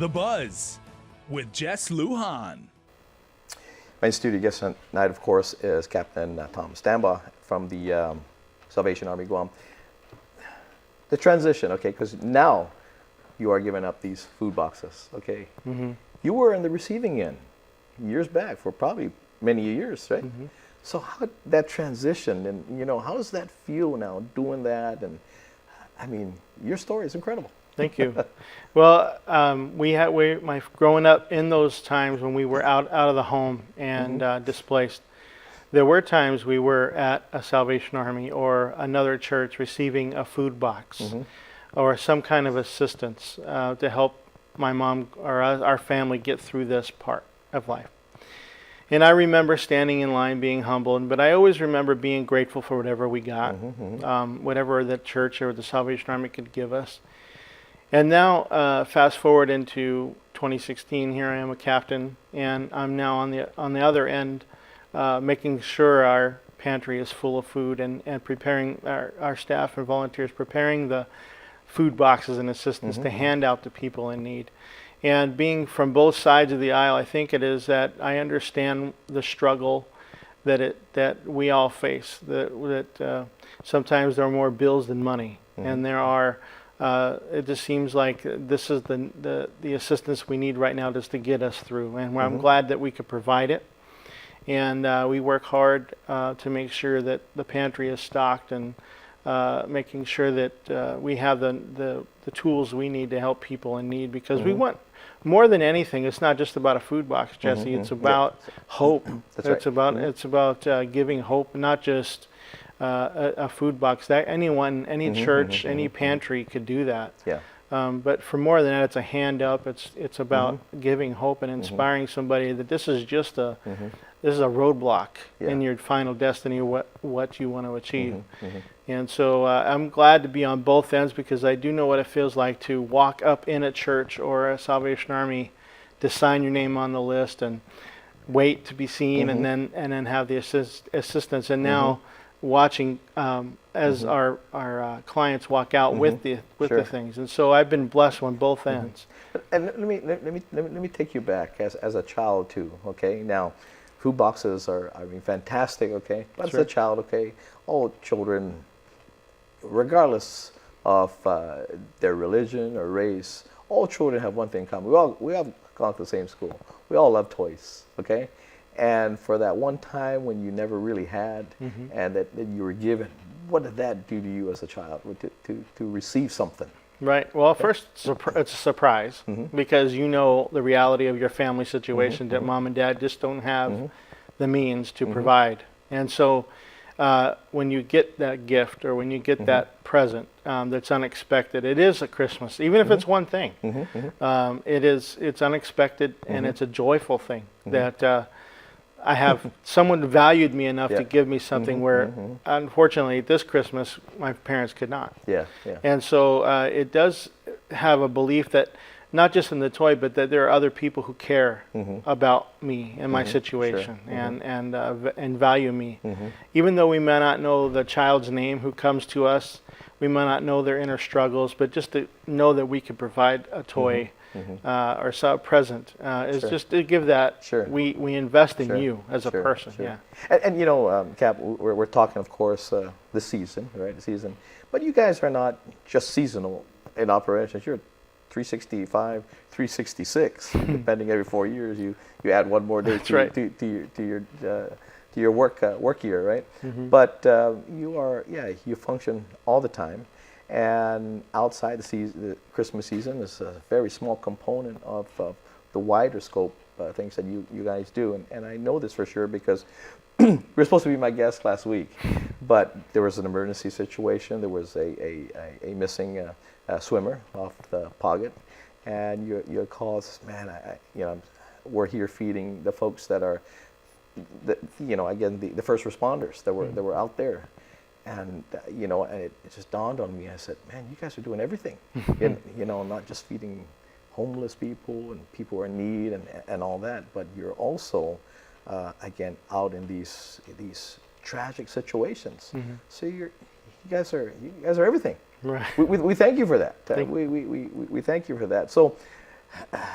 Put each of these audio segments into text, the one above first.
The Buzz with Jess Lujan. My studio guest tonight, of course, is Captain Tom Stambaugh from the Salvation Army Guam. The transition, okay, because now you are giving up these food boxes, okay? Mm-hmm. You were in the receiving end years back for probably many years, right? Mm-hmm. So how that transition, and how does that feel now doing that? And I mean, your story is incredible. Thank you. Well, growing up in those times when we were out of the home and displaced, there were times we were at a Salvation Army or another church receiving a food box or some kind of assistance to help my mom or our family get through this part of life. And I remember standing in line being humbled, but I always remember being grateful for whatever we got, whatever the church or the Salvation Army could give us. And now, fast forward into 2016, here I am a captain, and I'm now on the other end, making sure our pantry is full of food and preparing our staff and volunteers, preparing the food boxes and assistance to hand out to people in need. And being from both sides of the aisle, I think it is that I understand the struggle that we all face, that sometimes there are more bills than money, and there are it just seems like this is the assistance we need right now just to get us through. And I'm glad that we could provide it. And we work hard to make sure that the pantry is stocked and making sure that we have the tools we need to help people in need. Because we want, more than anything, it's not just about a food box, Jesse. It's about hope. That's right. It's about giving hope, not just a food box. That anyone, any church, any pantry could do that. Yeah. But for more than that, it's a hand up. It's about giving hope and inspiring somebody that this is just a roadblock in your final destiny, what you want to achieve. And so I'm glad to be on both ends, because I do know what it feels like to walk up in a church or a Salvation Army, to sign your name on the list and wait to be seen, and then have the assistance. And now watching as our clients walk out with the things, and so I've been blessed on both ends. And let me take you back as a child too. Okay, now food boxes are fantastic. Okay, but as a child, okay, all children, regardless of their religion or race, all children have one thing in common. We all gone to the same school. We all love toys. Okay. And for that one time when you never really had, and that you were given, what did that do to you as a child, to receive something? Right. Well, first, it's a surprise, because you know the reality of your family situation, that mom and dad just don't have the means to provide. And so when you get that gift, or when you get that present that's unexpected, it is a Christmas, even if it's one thing. It's unexpected, and it's a joyful thing that I have someone valued me enough to give me something where, unfortunately, this Christmas, my parents could not. And so it does have a belief that, not just in the toy, but that there are other people who care about me and my situation, and value me. Even though we may not know the child's name who comes to us, we may not know their inner struggles, but just to know that we can provide a toy or a present is just to give that. We invest in you as a person. And Cap, we're talking, of course, the season, right? The season, but you guys are not just seasonal in operations. You're 365, 366, depending every 4 years. You add one more day to your work year, right? But you function all the time. And outside the Christmas season is a very small component of the wider scope things that you guys do. And I know this for sure, because you were supposed to be my guest last week, but there was an emergency situation. There was a missing swimmer off the Pocket, and your call says, man, we're here feeding the folks that are, the first responders that were out there. And and it just dawned on me. I said, "Man, you guys are doing everything. Not just feeding homeless people and people who are in need and all that, but you're also, again, out in these tragic situations. So you guys are everything. Right. We thank you for that. Thank we thank you for that. So,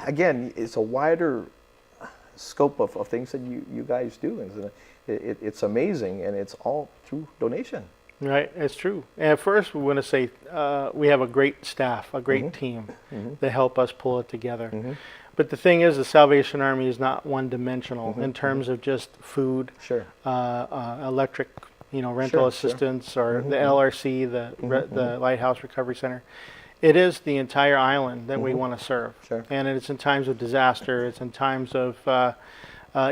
again, it's a wider scope of things that you guys do. And it's amazing, and it's all through donation. Right, it's true. And first, we want to say we have a great staff, a great team that help us pull it together. But the thing is, the Salvation Army is not one-dimensional in terms of just food, Sure. electric, rental Sure, sure. assistance, or the LRC, the Lighthouse Recovery Center. It is the entire island that we want to serve. Sure. And it's in times of disaster. It's in times of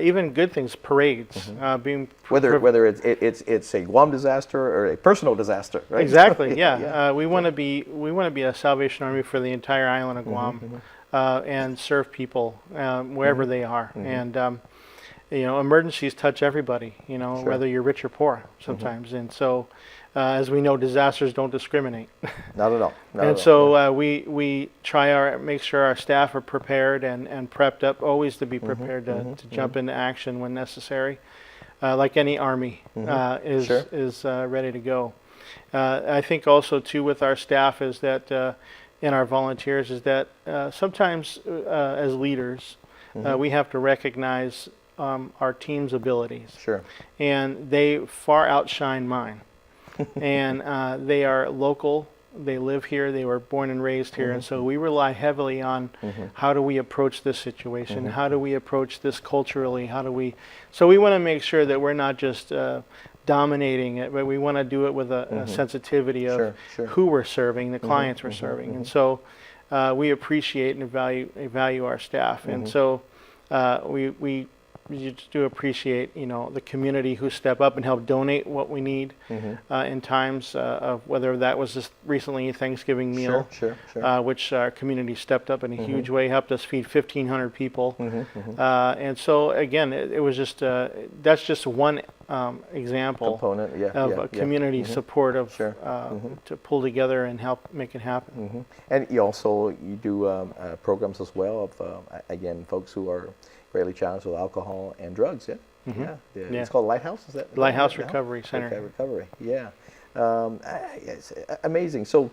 even good things, parades, being Whether it's a Guam disaster or a personal disaster, right? Exactly. Yeah. We want to be a Salvation Army for the entire island of Guam, and serve people wherever they are. And emergencies touch everybody. Sure. Whether you're rich or poor sometimes. And so, as we know, disasters don't discriminate. Not at all. Not And at so all. we try make sure our staff are prepared and prepped up, always to be prepared to jump into action when necessary, like any army is Sure. is ready to go. I think also too with our staff is that and our volunteers is that sometimes as leaders we have to recognize our team's abilities, Sure. and they far outshine mine. And they are local. They live here. They were born and raised here. And so we rely heavily on how do we approach this situation? How do we approach this culturally? So we want to make sure that we're not just dominating it, but we want to do it with a sensitivity of Sure, sure. who we're serving, the clients we're serving. And so we appreciate and value our staff. And so we just do appreciate, the community who step up and help donate what we need in times of whether that was just recently a Thanksgiving meal, Sure. which our community stepped up in a huge way, helped us feed 1,500 people. And so again, it was just that's just one example Component, yeah, of yeah, a community support of Sure. to pull together and help make it happen. And you do programs as well of again folks who are greatly challenged with alcohol and drugs. Yeah. It's called Lighthouse. Is that Lighthouse Recovery Center. Recovery. Yeah. It's amazing. So,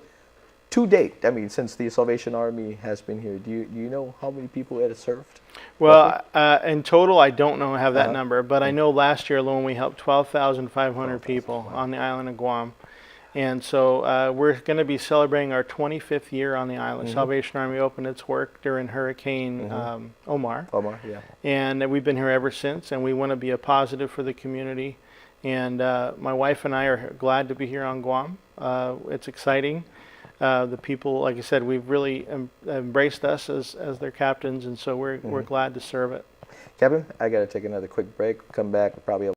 to date, I mean, since the Salvation Army has been here, do you know how many people it has served? Well, in total, I don't have that number, but I know last year alone we helped 12,500 people on the island of Guam. And so we're going to be celebrating our 25th year on the island. Salvation Army opened its work during Hurricane Omar. Yeah. And we've been here ever since, and we want to be a positive for the community. And my wife and I are glad to be here on Guam. It's exciting. The people, like I said, we've really embraced us as their captains, and so we're glad to serve it. Kevin, I got to take another quick break. Come back, probably